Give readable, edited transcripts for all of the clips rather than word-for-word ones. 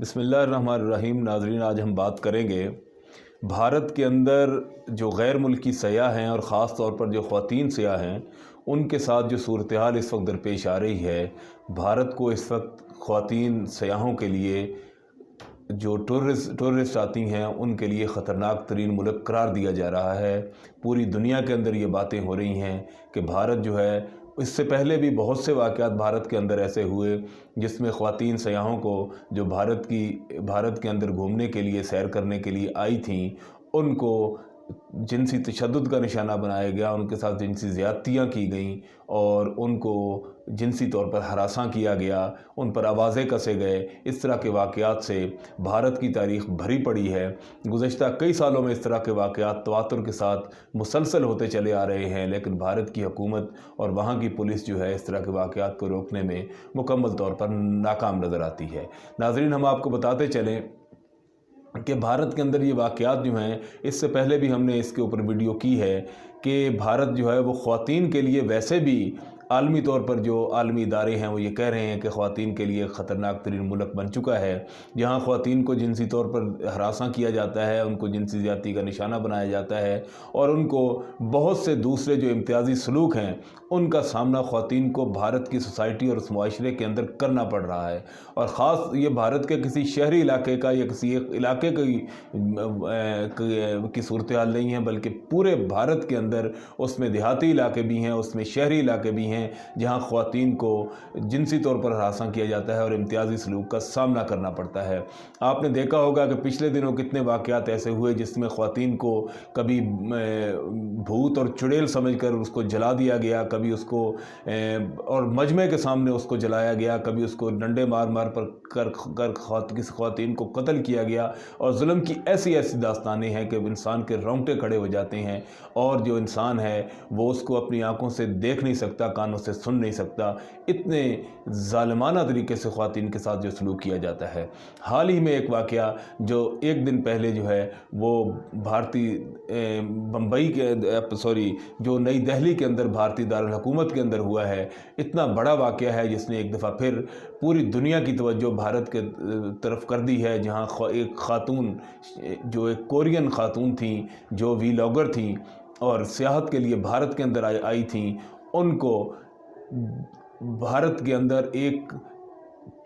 بسم اللہ الرحمن الرحیم۔ ناظرین، آج ہم بات کریں گے بھارت کے اندر جو غیر ملکی سیاح ہیں اور خاص طور پر جو خواتین سیاح ہیں ان کے ساتھ جو صورتحال اس وقت درپیش آ رہی ہے۔ بھارت کو اس وقت خواتین سیاحوں کے لیے جو ٹورسٹ آتی ہیں ان کے لیے خطرناک ترین ملک قرار دیا جا رہا ہے۔ پوری دنیا کے اندر یہ باتیں ہو رہی ہیں کہ بھارت جو ہے، اس سے پہلے بھی بہت سے واقعات بھارت کے اندر ایسے ہوئے جس میں خواتین سیاحوں کو جو بھارت کے اندر گھومنے کے لیے، سیر کرنے کے لیے آئی تھیں، ان کو جنسی تشدد کا نشانہ بنایا گیا، ان کے ساتھ جنسی زیادتیاں کی گئیں اور ان کو جنسی طور پر ہراساں کیا گیا، ان پر آوازیں کسے گئے۔ اس طرح کے واقعات سے بھارت کی تاریخ بھری پڑی ہے۔ گزشتہ کئی سالوں میں اس طرح کے واقعات تواتر کے ساتھ مسلسل ہوتے چلے آ رہے ہیں، لیکن بھارت کی حکومت اور وہاں کی پولیس جو ہے اس طرح کے واقعات کو روکنے میں مکمل طور پر ناکام نظر آتی ہے۔ ناظرین، ہم آپ کو بتاتے چلیں کہ بھارت کے اندر یہ واقعات جو ہیں، اس سے پہلے بھی ہم نے اس کے اوپر ویڈیو کی ہے کہ بھارت جو ہے وہ خواتین کے لیے ویسے بھی عالمی طور پر جو عالمی ادارے ہیں وہ یہ کہہ رہے ہیں کہ خواتین کے لیے خطرناک ترین ملک بن چکا ہے، جہاں خواتین کو جنسی طور پر ہراساں کیا جاتا ہے، ان کو جنسی زیادتی کا نشانہ بنایا جاتا ہے اور ان کو بہت سے دوسرے جو امتیازی سلوک ہیں ان کا سامنا خواتین کو بھارت کی سوسائٹی اور اس معاشرے کے اندر کرنا پڑ رہا ہے۔ اور خاص یہ بھارت کے کسی شہری علاقے کا یا کسی ایک علاقے کی صورتحال نہیں ہے، بلکہ پورے بھارت کے اندر اس میں دیہاتی علاقے بھی ہیں، اس میں شہری علاقے بھی ہیں جہاں خواتین کو جنسی طور پر ہراساں کیا جاتا ہے اور امتیازی سلوک کا سامنا کرنا پڑتا ہے۔ آپ نے دیکھا ہوگا کہ پچھلے دنوں کتنے واقعات ایسے ہوئے جس میں خواتین کو کبھی بھوت اور چڑیل سمجھ کر اس کو جلا دیا گیا، کبھی اس کو اور مجمع کے سامنے اس کو جلایا گیا، کبھی اس کو ڈنڈے مار کر کسی خواتین کو قتل کیا گیا، اور ظلم کی ایسی داستانیں ہیں کہ انسان کے رونگٹے کھڑے ہو جاتے ہیں، اور جو انسان ہے وہ اس کو اپنی آنکھوں سے دیکھ نہیں سکتا، کانوں سے سن نہیں سکتا۔ اتنے ظالمانہ طریقے سے خواتین کے ساتھ جو سلوک کیا جاتا ہے۔ حال ہی میں ایک واقعہ جو ایک دن پہلے جو ہے وہ جو نئی دہلی کے اندر بھارتی دارالحکومت کے اندر ہوا ہے، اتنا بڑا واقعہ ہے جس نے ایک دفعہ پھر پوری دنیا کی توجہ بھارت کے طرف کر دی ہے، جہاں ایک خاتون، جو ایک کورین خاتون تھیں، جو ویلاگر تھیں اور سیاحت کے لیے بھارت کے اندر آئی تھیں، ان کو بھارت کے اندر ایک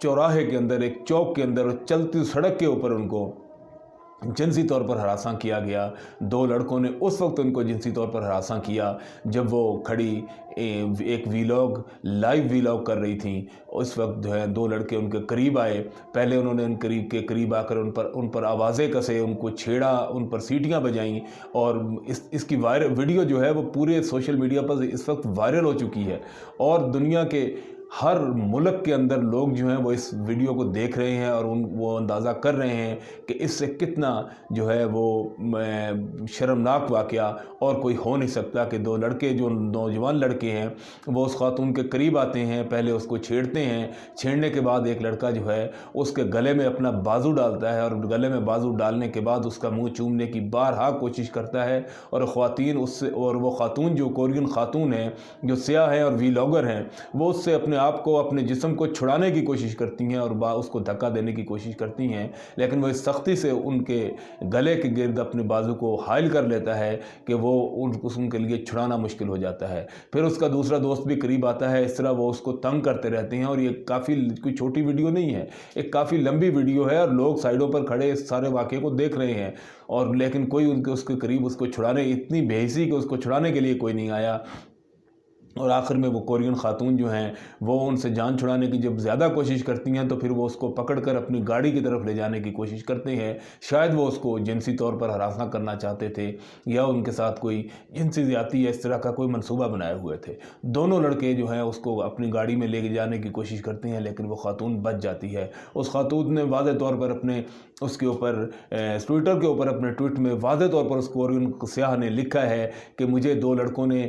چوراہے کے اندر، ایک چوک کے اندر، چلتی سڑک کے اوپر ان کو جنسی طور پر ہراساں کیا گیا۔ دو لڑکوں نے اس وقت ان کو جنسی طور پر ہراساں کیا جب وہ کھڑی ایک لائیو ویلاگ کر رہی تھیں۔ اس وقت جو ہے دو لڑکے ان کے قریب آئے، پہلے انہوں نے ان کے قریب آ کر ان پر آوازیں کسے، ان کو چھیڑا، ان پر سیٹیاں بجائیں، اور اس کی ویڈیو جو ہے وہ پورے سوشل میڈیا پر اس وقت وائرل ہو چکی ہے، اور دنیا کے ہر ملک کے اندر لوگ جو ہیں وہ اس ویڈیو کو دیکھ رہے ہیں اور وہ اندازہ کر رہے ہیں کہ اس سے کتنا جو ہے وہ شرمناک واقعہ اور کوئی ہو نہیں سکتا کہ دو لڑکے، جو نوجوان لڑکے ہیں، وہ اس خاتون کے قریب آتے ہیں، پہلے اس کو چھیڑتے ہیں، چھیڑنے کے بعد ایک لڑکا جو ہے اس کے گلے میں اپنا بازو ڈالتا ہے، اور گلے میں بازو ڈالنے کے بعد اس کا منہ چومنے کی بارہا کوشش کرتا ہے، اور وہ خاتون جو کورین خاتون ہیں، جو سیاہ ہیں اور ویلاگر ہیں، وہ اس سے اپنے جسم کو چھڑانے کی کوشش کرتی ہیں اور اس کو دھکا دینے کی کوشش کرتی ہیں، لیکن وہ اس سختی سے ان کے گلے کے گرد اپنے بازو کو حائل کر لیتا ہے کہ وہ ان کے لیے چھڑانا مشکل ہو جاتا ہے۔ پھر اس کا دوسرا دوست بھی قریب آتا ہے، اس طرح وہ اس کو تنگ کرتے رہتے ہیں، اور یہ کوئی چھوٹی ویڈیو نہیں ہے، ایک کافی لمبی ویڈیو ہے، اور لوگ سائیڈوں پر کھڑے اس سارے واقعے کو دیکھ رہے ہیں، اور لیکن کوئی اس کے قریب اس کو چھڑانے، اتنی بے حسی کہ اس کو چھڑانے کے لیے کوئی نہیں آیا، اور آخر میں وہ کورین خاتون جو ہیں وہ ان سے جان چھڑانے کی جب زیادہ کوشش کرتی ہیں تو پھر وہ اس کو پکڑ کر اپنی گاڑی کی طرف لے جانے کی کوشش کرتے ہیں۔ شاید وہ اس کو جنسی طور پر ہراساں کرنا چاہتے تھے، یا ان کے ساتھ کوئی جنسی زیادتی یا اس طرح کا کوئی منصوبہ بنائے ہوئے تھے۔ دونوں لڑکے جو ہیں اس کو اپنی گاڑی میں لے جانے کی کوشش کرتے ہیں، لیکن وہ خاتون بچ جاتی ہے۔ اس خاتون نے واضح طور پر اس کے اوپر ٹویٹر کے اوپر اپنے ٹویٹ میں واضح طور پر اس کورین سیاح نے لکھا ہے کہ مجھے دو لڑکوں نے